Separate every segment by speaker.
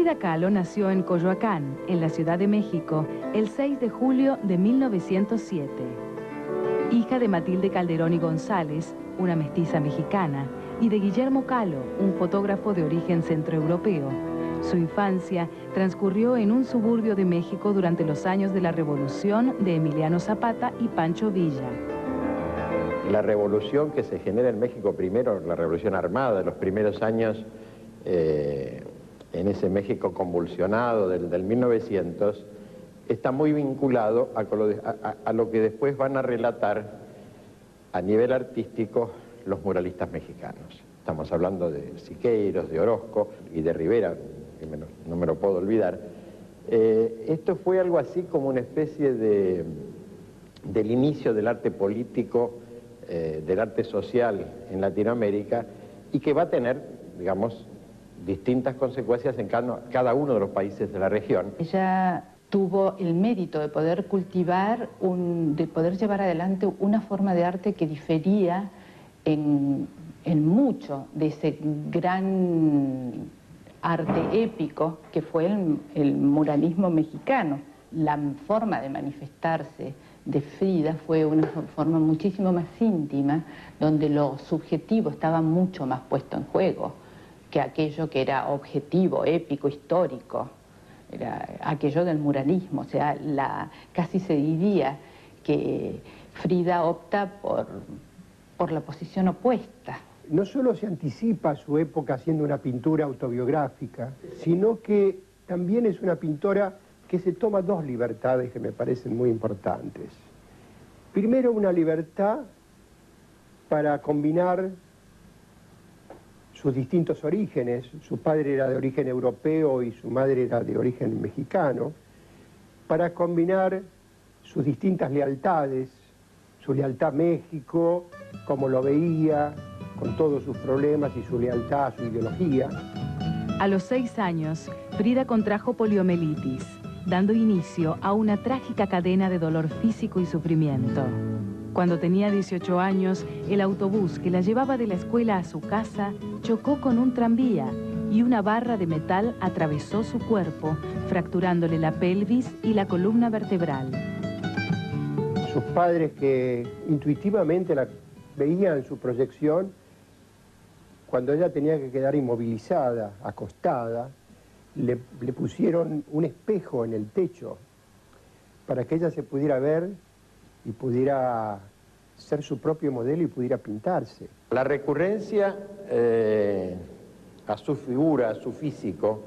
Speaker 1: Frida Kahlo nació en Coyoacán, en la Ciudad de México, el 6 de julio de 1907. Hija de Matilde Calderón y González, una mestiza mexicana, y de Guillermo Kahlo, un fotógrafo de origen centroeuropeo. Su infancia transcurrió en un suburbio de México durante los años de la Revolución de Emiliano Zapata y Pancho Villa.
Speaker 2: La revolución que se genera en México primero, la revolución armada de los primeros años, en ese México convulsionado del 1900, está muy vinculado a lo que después van a relatar a nivel artístico los muralistas mexicanos. Estamos hablando de Siqueiros, de Orozco y de Rivera, que no me lo puedo olvidar. Esto fue algo así como una especie del inicio del arte político, del arte social en Latinoamérica, y que va a tener, digamos, distintas consecuencias en cada uno de los países de la región.
Speaker 3: Ella tuvo el mérito de poder cultivar, de poder llevar adelante una forma de arte que difería en mucho de ese gran arte épico que fue el muralismo mexicano. La forma de manifestarse de Frida fue una forma muchísimo más íntima, donde lo subjetivo estaba mucho más puesto en juego que aquello que era objetivo, épico, histórico. Era aquello del muralismo, o sea, casi se diría que Frida opta por la posición opuesta.
Speaker 4: No solo se anticipa a su época haciendo una pintura autobiográfica, sino que también es una pintora que se toma dos libertades que me parecen muy importantes. Primero, una libertad para combinar sus distintos orígenes. Su padre era de origen europeo y su madre era de origen mexicano, para combinar sus distintas lealtades, su lealtad a México, como lo veía, con todos sus problemas, y su lealtad a su ideología.
Speaker 1: A los 6 años, Frida contrajo poliomielitis, dando inicio a una trágica cadena de dolor físico y sufrimiento. Cuando tenía 18 años, el autobús que la llevaba de la escuela a su casa chocó con un tranvía y una barra de metal atravesó su cuerpo, fracturándole la pelvis y la columna vertebral.
Speaker 4: Sus padres, que intuitivamente la veían en su proyección, cuando ella tenía que quedar inmovilizada, acostada, le pusieron un espejo en el techo para que ella se pudiera ver y pudiera ser su propio modelo y pudiera pintarse.
Speaker 2: La recurrencia a su figura, a su físico,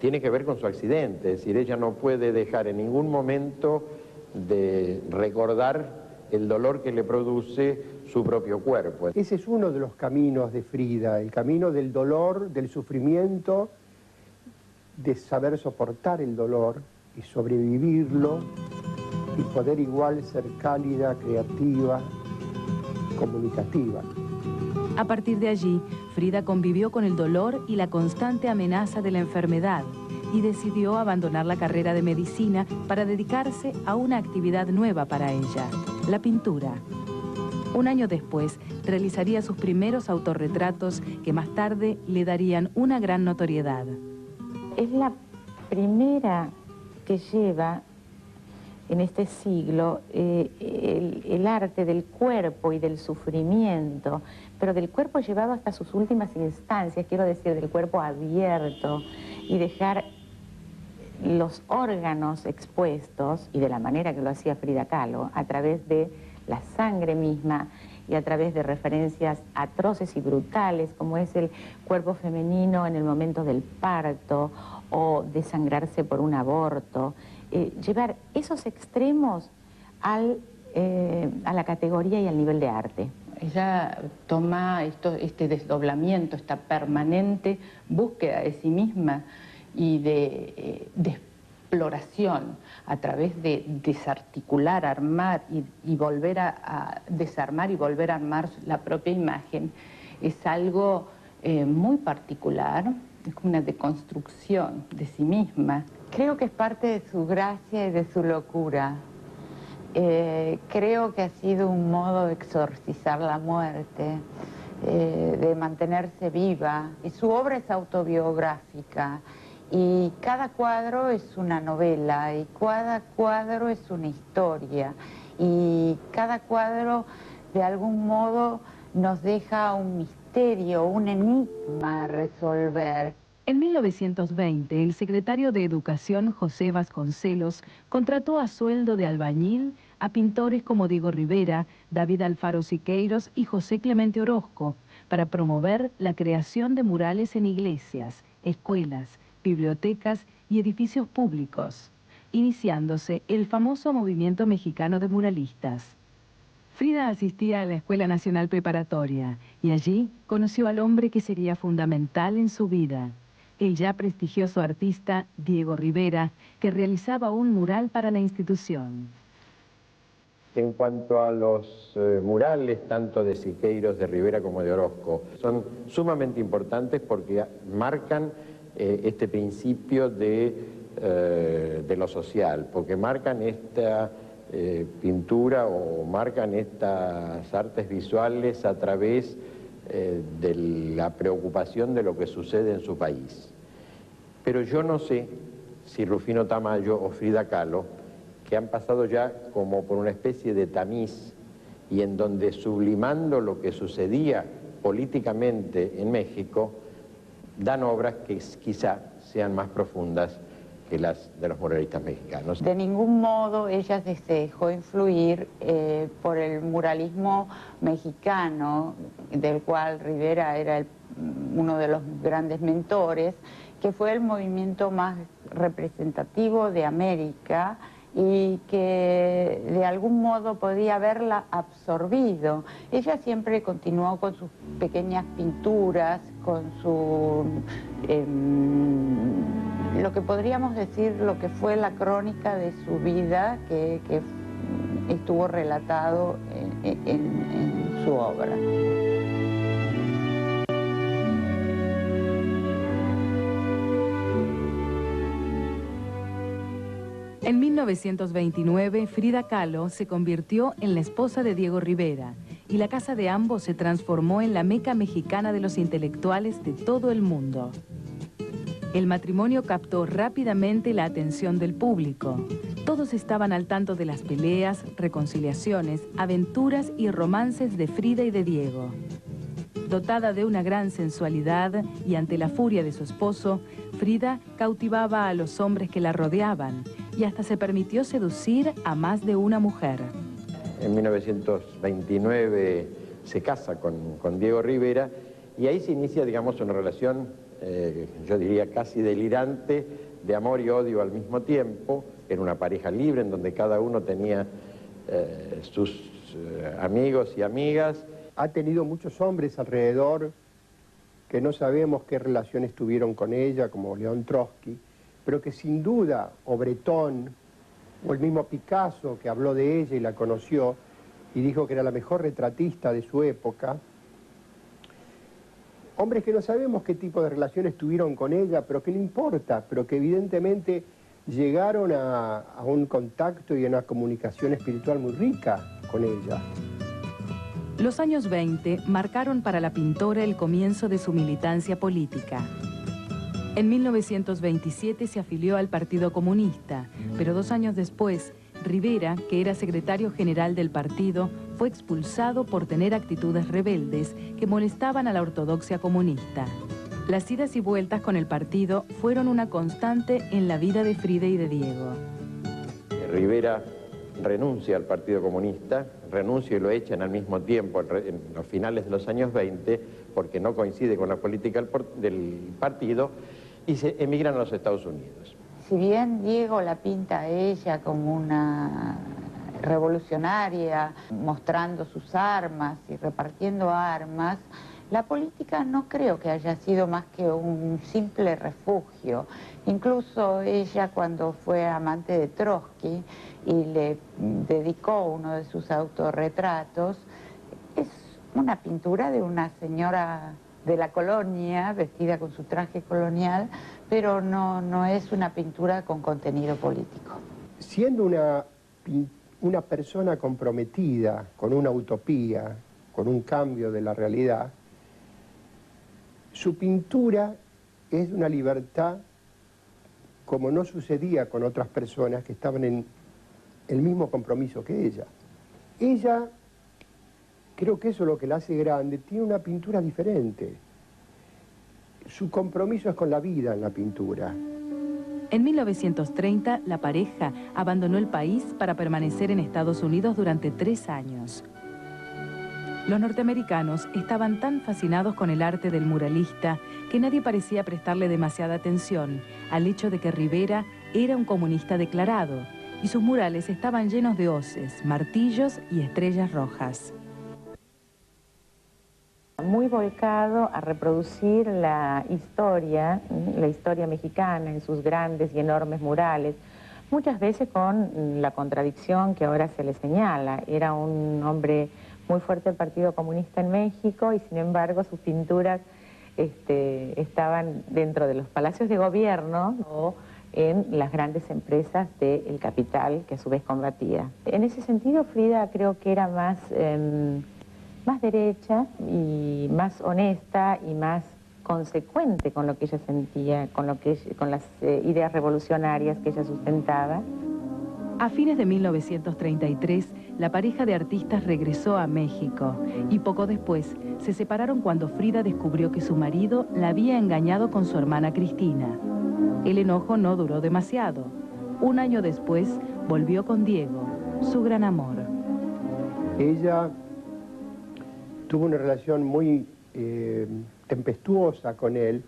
Speaker 2: tiene que ver con su accidente. Es decir, ella no puede dejar en ningún momento de recordar el dolor que le produce su propio cuerpo.
Speaker 4: Ese es uno de los caminos de Frida, el camino del dolor, del sufrimiento, de saber soportar el dolor y sobrevivirlo y poder igual ser cálida, creativa, comunicativa.
Speaker 1: A partir de allí, Frida convivió con el dolor y la constante amenaza de la enfermedad y decidió abandonar la carrera de medicina para dedicarse a una actividad nueva para ella, la pintura. Un año después, realizaría sus primeros autorretratos que más tarde le darían una gran notoriedad.
Speaker 3: Es la primera que lleva en este siglo el arte del cuerpo y del sufrimiento, pero del cuerpo llevado hasta sus últimas instancias, quiero decir, del cuerpo abierto, y dejar los órganos expuestos, y de la manera que lo hacía Frida Kahlo, a través de la sangre misma y a través de referencias atroces y brutales, como es el cuerpo femenino en el momento del parto o desangrarse por un aborto. Llevar esos extremos a la categoría y al nivel de arte. Ella toma este desdoblamiento, esta permanente búsqueda de sí misma y de exploración a través de desarticular, armar y volver a desarmar y volver a armar la propia imagen. Es algo muy particular, es como una deconstrucción de sí misma.
Speaker 5: Creo que es parte de su gracia y de su locura. Creo que ha sido un modo de exorcizar la muerte, de mantenerse viva. Y su obra es autobiográfica y cada cuadro es una novela, y cada cuadro es una historia, y cada cuadro de algún modo nos deja un misterio, un enigma a resolver.
Speaker 1: En 1920, el secretario de Educación, José Vasconcelos, contrató a sueldo de albañil a pintores como Diego Rivera, David Alfaro Siqueiros y José Clemente Orozco para promover la creación de murales en iglesias, escuelas, bibliotecas y edificios públicos, iniciándose el famoso movimiento mexicano de muralistas. Frida asistía a la Escuela Nacional Preparatoria y allí conoció al hombre que sería fundamental en su vida, el ya prestigioso artista Diego Rivera, que realizaba un mural para la institución.
Speaker 2: En cuanto a los murales, tanto de Siqueiros, de Rivera como de Orozco, son sumamente importantes porque marcan este principio de lo social, porque marcan esta pintura o marcan estas artes visuales a través de la preocupación de lo que sucede en su país. Pero yo no sé si Rufino Tamayo o Frida Kahlo, que han pasado ya como por una especie de tamiz y en donde sublimando lo que sucedía políticamente en México, dan obras que quizá sean más profundas que las de los muralistas mexicanos.
Speaker 5: De ningún modo ella se dejó influir por el muralismo mexicano, del cual Rivera era uno de los grandes mentores, que fue el movimiento más representativo de América y que de algún modo podía haberla absorbido. Ella siempre continuó con sus pequeñas pinturas, con su lo que podríamos decir, lo que fue la crónica de su vida, que estuvo relatado en su obra.
Speaker 1: En 1929, Frida Kahlo se convirtió en la esposa de Diego Rivera y la casa de ambos se transformó en la meca mexicana de los intelectuales de todo el mundo. El matrimonio captó rápidamente la atención del público. Todos estaban al tanto de las peleas, reconciliaciones, aventuras y romances de Frida y de Diego. Dotada de una gran sensualidad y ante la furia de su esposo, Frida cautivaba a los hombres que la rodeaban y hasta se permitió seducir a más de una mujer.
Speaker 2: En 1929 se casa con Diego Rivera y ahí se inicia, digamos, una relación, yo diría casi delirante, de amor y odio al mismo tiempo. Era una pareja libre en donde cada uno tenía sus amigos y amigas.
Speaker 4: Ha tenido muchos hombres alrededor que no sabemos qué relaciones tuvieron con ella, como León Trotsky, pero que sin duda, o Breton, o el mismo Picasso, que habló de ella y la conoció, y dijo que era la mejor retratista de su época, hombres que no sabemos qué tipo de relaciones tuvieron con ella, pero que no importa, pero que evidentemente llegaron a un contacto y a una comunicación espiritual muy rica con ella.
Speaker 1: Los años 20 marcaron para la pintora el comienzo de su militancia política. En 1927 se afilió al Partido Comunista, pero 2 años después, Rivera, que era secretario general del partido, fue expulsado por tener actitudes rebeldes que molestaban a la ortodoxia comunista. Las idas y vueltas con el partido fueron una constante en la vida de Frida y de Diego.
Speaker 2: Rivera renuncia al Partido Comunista, renuncia y lo echan al mismo tiempo en los finales de los años 20, porque no coincide con la política del partido, y se emigran a los Estados Unidos.
Speaker 5: Si bien Diego la pinta a ella como una revolucionaria, mostrando sus armas y repartiendo armas, la política no creo que haya sido más que un simple refugio. Incluso ella, cuando fue amante de Trotsky y le dedicó uno de sus autorretratos, es una pintura de una señora de la colonia, vestida con su traje colonial, pero no es una pintura con contenido político.
Speaker 4: Siendo una persona comprometida con una utopía, con un cambio de la realidad, su pintura es una libertad como no sucedía con otras personas que estaban en el mismo compromiso que ella. Ella, creo que eso es lo que la hace grande, tiene una pintura diferente. Su compromiso es con la vida en la pintura.
Speaker 1: En 1930, la pareja abandonó el país para permanecer en Estados Unidos durante 3 años. Los norteamericanos estaban tan fascinados con el arte del muralista que nadie parecía prestarle demasiada atención al hecho de que Rivera era un comunista declarado y sus murales estaban llenos de hoces, martillos y estrellas rojas.
Speaker 3: Muy volcado a reproducir la historia mexicana en sus grandes y enormes murales, muchas veces con la contradicción que ahora se le señala. Era un hombre muy fuerte del Partido Comunista en México y sin embargo sus pinturas estaban dentro de los palacios de gobierno o en las grandes empresas del capital que a su vez combatía. En ese sentido Frida creo que era más derecha y más honesta y más consecuente con lo que ella sentía, con las ideas revolucionarias que ella sustentaba.
Speaker 1: A fines de 1933, la pareja de artistas regresó a México y poco después se separaron cuando Frida descubrió que su marido la había engañado con su hermana Cristina. El enojo no duró demasiado. 1 año después, volvió con Diego, su gran amor.
Speaker 4: Ella tuvo una relación muy tempestuosa con él,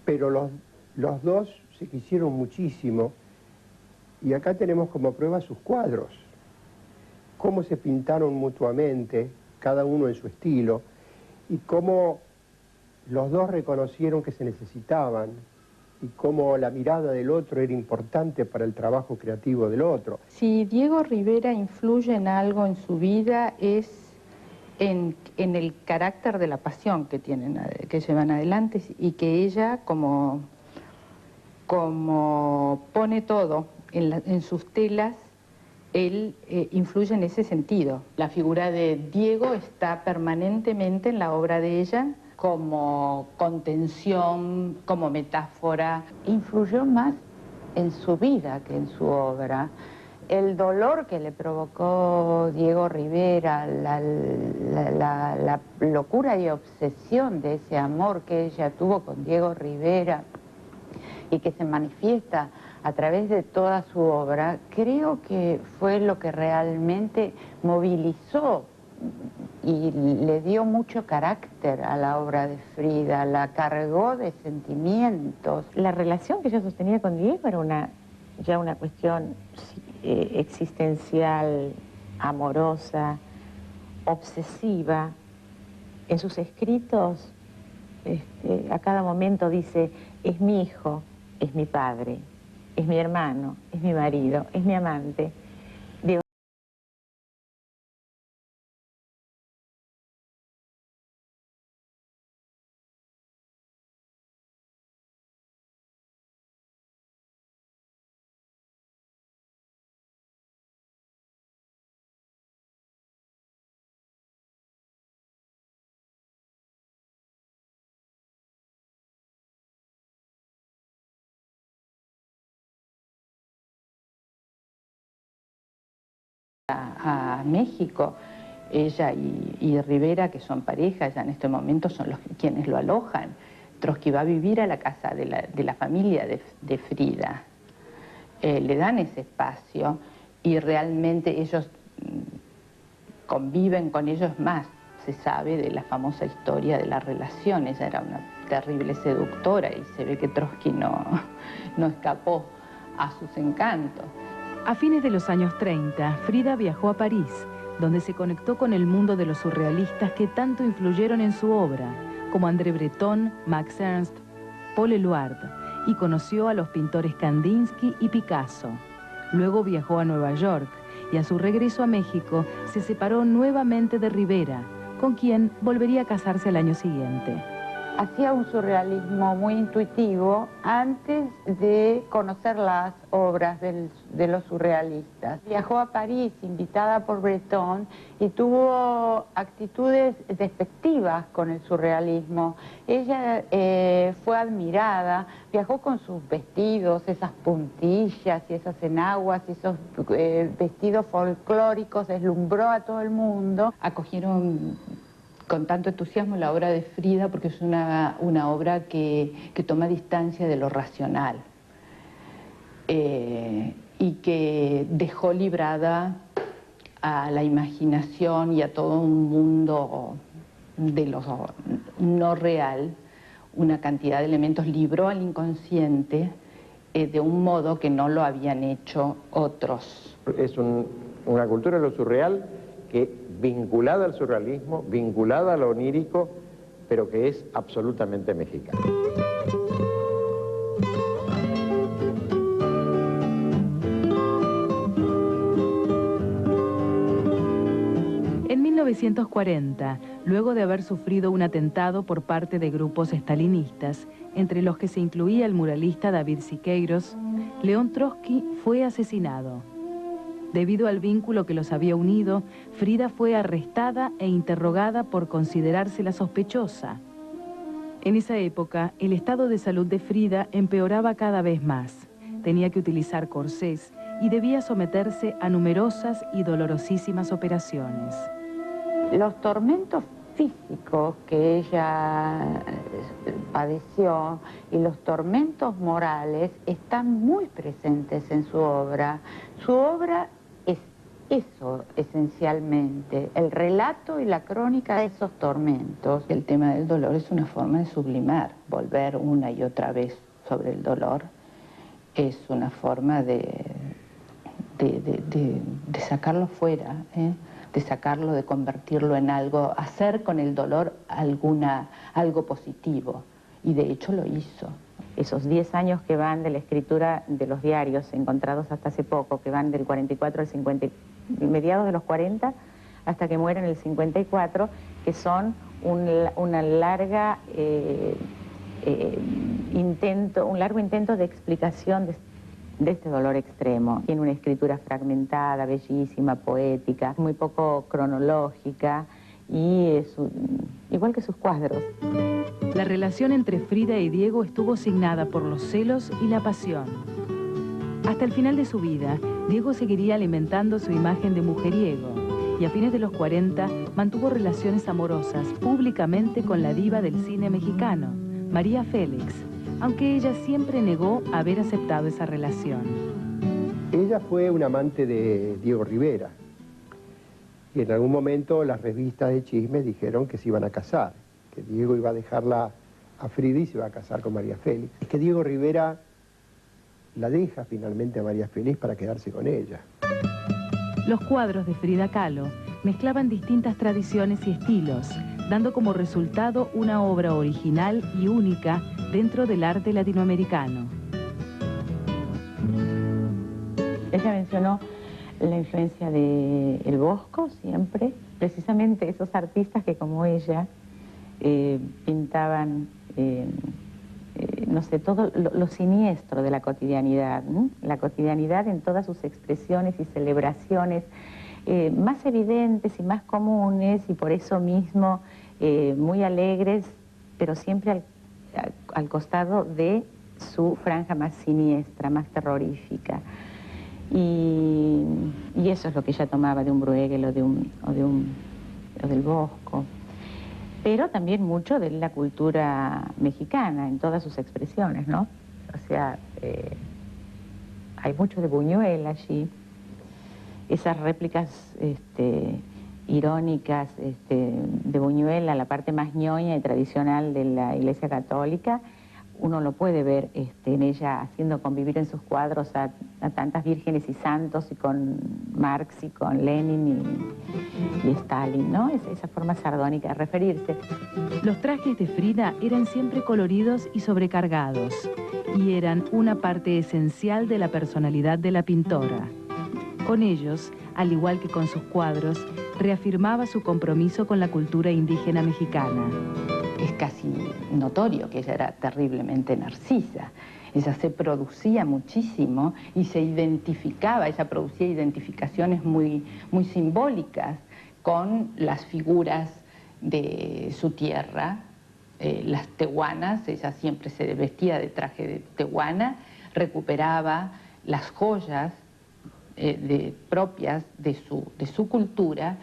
Speaker 4: pero los dos se quisieron muchísimo. Y acá tenemos como prueba sus cuadros, cómo se pintaron mutuamente, cada uno en su estilo, y cómo los dos reconocieron que se necesitaban, y cómo la mirada del otro era importante para el trabajo creativo del otro.
Speaker 6: Si Diego Rivera influye en algo en su vida es en el carácter de la pasión que llevan adelante y que ella como pone todo en sus telas, él influye en ese sentido. La figura de Diego está permanentemente en la obra de ella como contención, como metáfora.
Speaker 5: Influyó más en su vida que en su obra. El dolor que le provocó Diego Rivera, la locura y obsesión de ese amor que ella tuvo con Diego Rivera y que se manifiesta a través de toda su obra, creo que fue lo que realmente movilizó y le dio mucho carácter a la obra de Frida, la cargó de sentimientos.
Speaker 3: La relación que ella sostenía con Diego era ya una cuestión existencial, amorosa, obsesiva. En sus escritos, a cada momento dice, es mi hijo, es mi padre, es mi hermano, es mi marido, es mi amante. Diego
Speaker 6: a México, ella y Rivera, que son pareja, ya en este momento son quienes lo alojan. Trotsky va a vivir a la casa de la familia de Frida. Le dan ese espacio y realmente ellos conviven con ellos más. Se sabe de la famosa historia de la relación. Ella era una terrible seductora y se ve que Trotsky no escapó a sus encantos.
Speaker 1: A fines de los años 30, Frida viajó a París, donde se conectó con el mundo de los surrealistas que tanto influyeron en su obra, como André Breton, Max Ernst, Paul Eluard, y conoció a los pintores Kandinsky y Picasso. Luego viajó a Nueva York y a su regreso a México se separó nuevamente de Rivera, con quien volvería a casarse al año siguiente.
Speaker 5: hacía un surrealismo muy intuitivo antes de conocer las obras de los surrealistas. Viajó a París invitada por Breton y tuvo actitudes despectivas con el surrealismo. Ella fue admirada, viajó con sus vestidos, esas puntillas y esas enaguas y esos vestidos folclóricos, deslumbró a todo el mundo.
Speaker 6: Acogieron con tanto entusiasmo la obra de Frida porque es una obra que toma distancia de lo racional y que dejó librada a la imaginación y a todo un mundo de lo no real una cantidad de elementos, libró al inconsciente de un modo que no lo habían hecho otros.
Speaker 2: Es una cultura de lo surreal que vinculada al surrealismo, vinculada a lo onírico, pero que es absolutamente mexicana.
Speaker 1: En 1940, luego de haber sufrido un atentado por parte de grupos estalinistas, entre los que se incluía el muralista David Siqueiros, León Trotsky fue asesinado. Debido al vínculo que los había unido, Frida fue arrestada e interrogada por considerársela sospechosa. En esa época, el estado de salud de Frida empeoraba cada vez más. Tenía que utilizar corsés y debía someterse a numerosas y dolorosísimas operaciones.
Speaker 5: Los tormentos físicos que ella padeció y los tormentos morales están muy presentes en su obra. Su obra es eso esencialmente, el relato y la crónica de esos tormentos.
Speaker 6: El tema del dolor es una forma de sublimar, volver una y otra vez sobre el dolor es una forma de sacarlo fuera, de sacarlo, de convertirlo en algo, hacer con el dolor algo positivo, y de hecho lo hizo.
Speaker 3: Esos 10 años que van de la escritura de los diarios encontrados hasta hace poco, que van del 44 al 50, mediados de los 40 hasta que muere en el 54, que son un largo intento de explicación de este dolor extremo. Tiene una escritura fragmentada, bellísima, poética, muy poco cronológica y igual que sus cuadros.
Speaker 1: La relación entre Frida y Diego estuvo signada por los celos y la pasión. Hasta el final de su vida, Diego seguiría alimentando su imagen de mujeriego y a fines de los 40 mantuvo relaciones amorosas públicamente con la diva del cine mexicano, María Félix, aunque ella siempre negó haber aceptado esa relación.
Speaker 4: Ella fue una amante de Diego Rivera y en algún momento las revistas de chismes dijeron que se iban a casar, que Diego iba a dejarla a Frida y se iba a casar con María Félix. Es que Diego Rivera la deja finalmente a María Félix para quedarse con ella.
Speaker 1: Los cuadros de Frida Kahlo mezclaban distintas tradiciones y estilos, dando como resultado una obra original y única dentro del arte latinoamericano.
Speaker 3: Ella mencionó la influencia de El Bosco siempre, precisamente esos artistas que como ella pintaban, no sé, todo lo siniestro de la cotidianidad, ¿no? La cotidianidad en todas sus expresiones y celebraciones más evidentes y más comunes y por eso mismo muy alegres, pero siempre al costado de su franja más siniestra, más terrorífica. Y eso es lo que ella tomaba de un Bruegel o del Bosco. Pero también mucho de la cultura mexicana en todas sus expresiones, ¿no? O sea, hay mucho de Buñuel allí. Esas réplicas irónicas de Buñuel a la parte más ñoña y tradicional de la Iglesia Católica, uno lo puede ver en ella haciendo convivir en sus cuadros a tantas vírgenes y santos, y con Marx y con Lenin y Stalin, ¿no? Esa forma sardónica de referirse.
Speaker 1: Los trajes de Frida eran siempre coloridos y sobrecargados, y eran una parte esencial de la personalidad de la pintora. Con ellos, al igual que con sus cuadros, reafirmaba su compromiso con la cultura indígena mexicana.
Speaker 6: casi notorio que ella era terriblemente narcisa. Ella se producía muchísimo y se identificaba, ella producía identificaciones muy simbólicas con las figuras de su tierra, las tehuanas. Ella siempre se vestía de traje de tehuana, recuperaba las joyas propias de su cultura,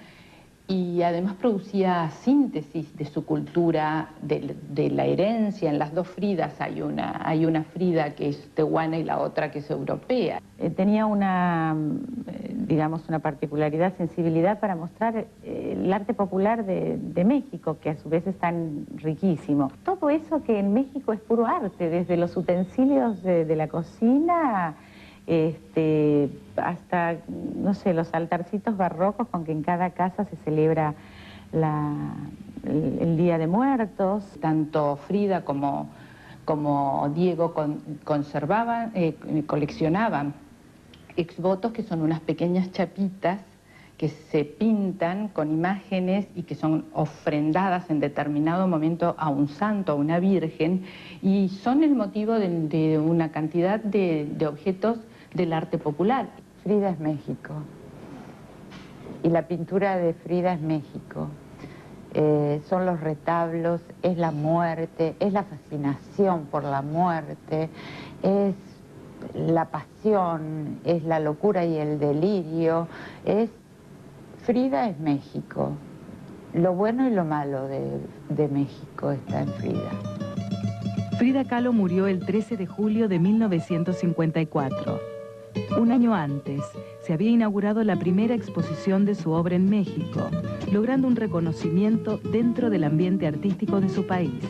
Speaker 6: y además producía síntesis de su cultura, de la herencia. En las dos Fridas hay una Frida que es tehuana y la otra que es europea.
Speaker 3: Tenía digamos, una particularidad, sensibilidad para mostrar el arte popular de México, que a su vez es tan riquísimo. Todo eso que en México es puro arte, desde los utensilios de la cocina, hasta, no sé, los altarcitos barrocos con que en cada casa se celebra el Día de Muertos.
Speaker 6: Tanto Frida como Diego coleccionaban exvotos, que son unas pequeñas chapitas que se pintan con imágenes y que son ofrendadas en determinado momento a un santo, a una virgen, y son el motivo de una cantidad de objetos del arte popular.
Speaker 5: Frida es México, y la pintura de Frida es México. Son los retablos, es la muerte, es la fascinación por la muerte, es la pasión, es la locura y el delirio. Frida es México. Lo bueno y lo malo de México está en Frida.
Speaker 1: Frida Kahlo murió el 13 de julio de 1954. Un año antes, se había inaugurado la primera exposición de su obra en México, logrando un reconocimiento dentro del ambiente artístico de su país.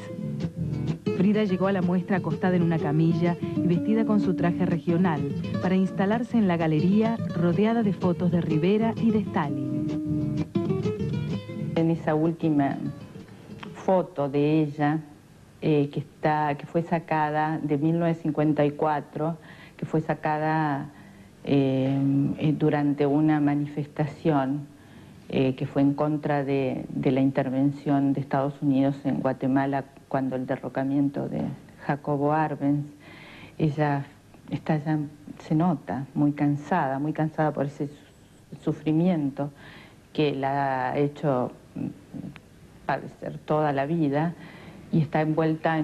Speaker 1: Frida llegó a la muestra acostada en una camilla y vestida con su traje regional para instalarse en la galería rodeada de fotos de Rivera y de Stalin.
Speaker 6: En esa última foto de ella, que fue sacada de 1954, que fue sacada durante una manifestación que fue en contra de la intervención de Estados Unidos en Guatemala cuando el derrocamiento de Jacobo Arbenz. Ella está ya, se nota, muy cansada por ese sufrimiento que la ha hecho padecer toda la vida, y está envuelta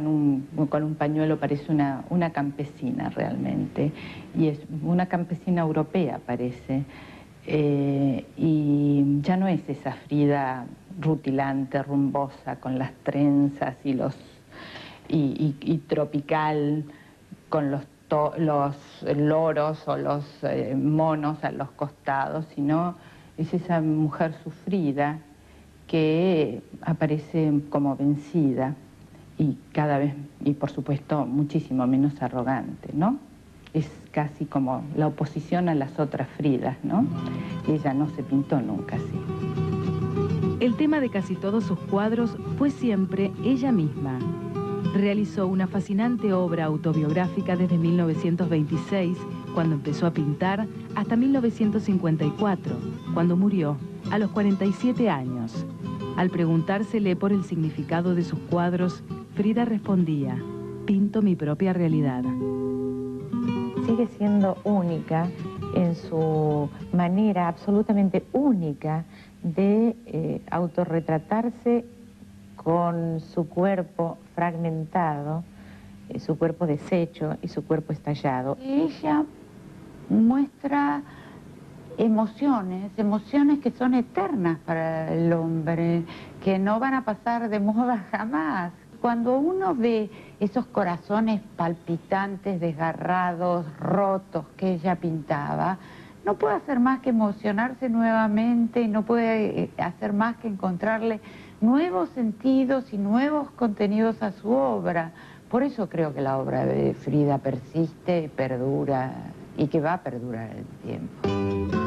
Speaker 6: con un pañuelo, parece una campesina realmente, y es una campesina europea, parece, y ya no es esa Frida rutilante, rumbosa, con las trenzas y tropical, con los loros o los monos a los costados, sino es esa mujer sufrida que aparece como vencida, y cada vez, y por supuesto, muchísimo menos arrogante, ¿no? Es casi como la oposición a las otras Fridas, ¿no? Y ella no se pintó nunca así.
Speaker 1: El tema de casi todos sus cuadros fue siempre ella misma. Realizó una fascinante obra autobiográfica desde 1926, cuando empezó a pintar, hasta 1954, cuando murió, a los 47 años. Al preguntársele por el significado de sus cuadros, Frida respondía: pinto mi propia realidad.
Speaker 3: Sigue siendo única en su manera absolutamente única de autorretratarse con su cuerpo fragmentado, su cuerpo deshecho y su cuerpo estallado.
Speaker 5: Ella muestra emociones que son eternas para el hombre, que no van a pasar de moda jamás. Cuando uno ve esos corazones palpitantes, desgarrados, rotos que ella pintaba, no puede hacer más que emocionarse nuevamente, y no puede hacer más que encontrarle nuevos sentidos y nuevos contenidos a su obra. Por eso creo que la obra de Frida persiste, perdura y que va a perdurar el tiempo.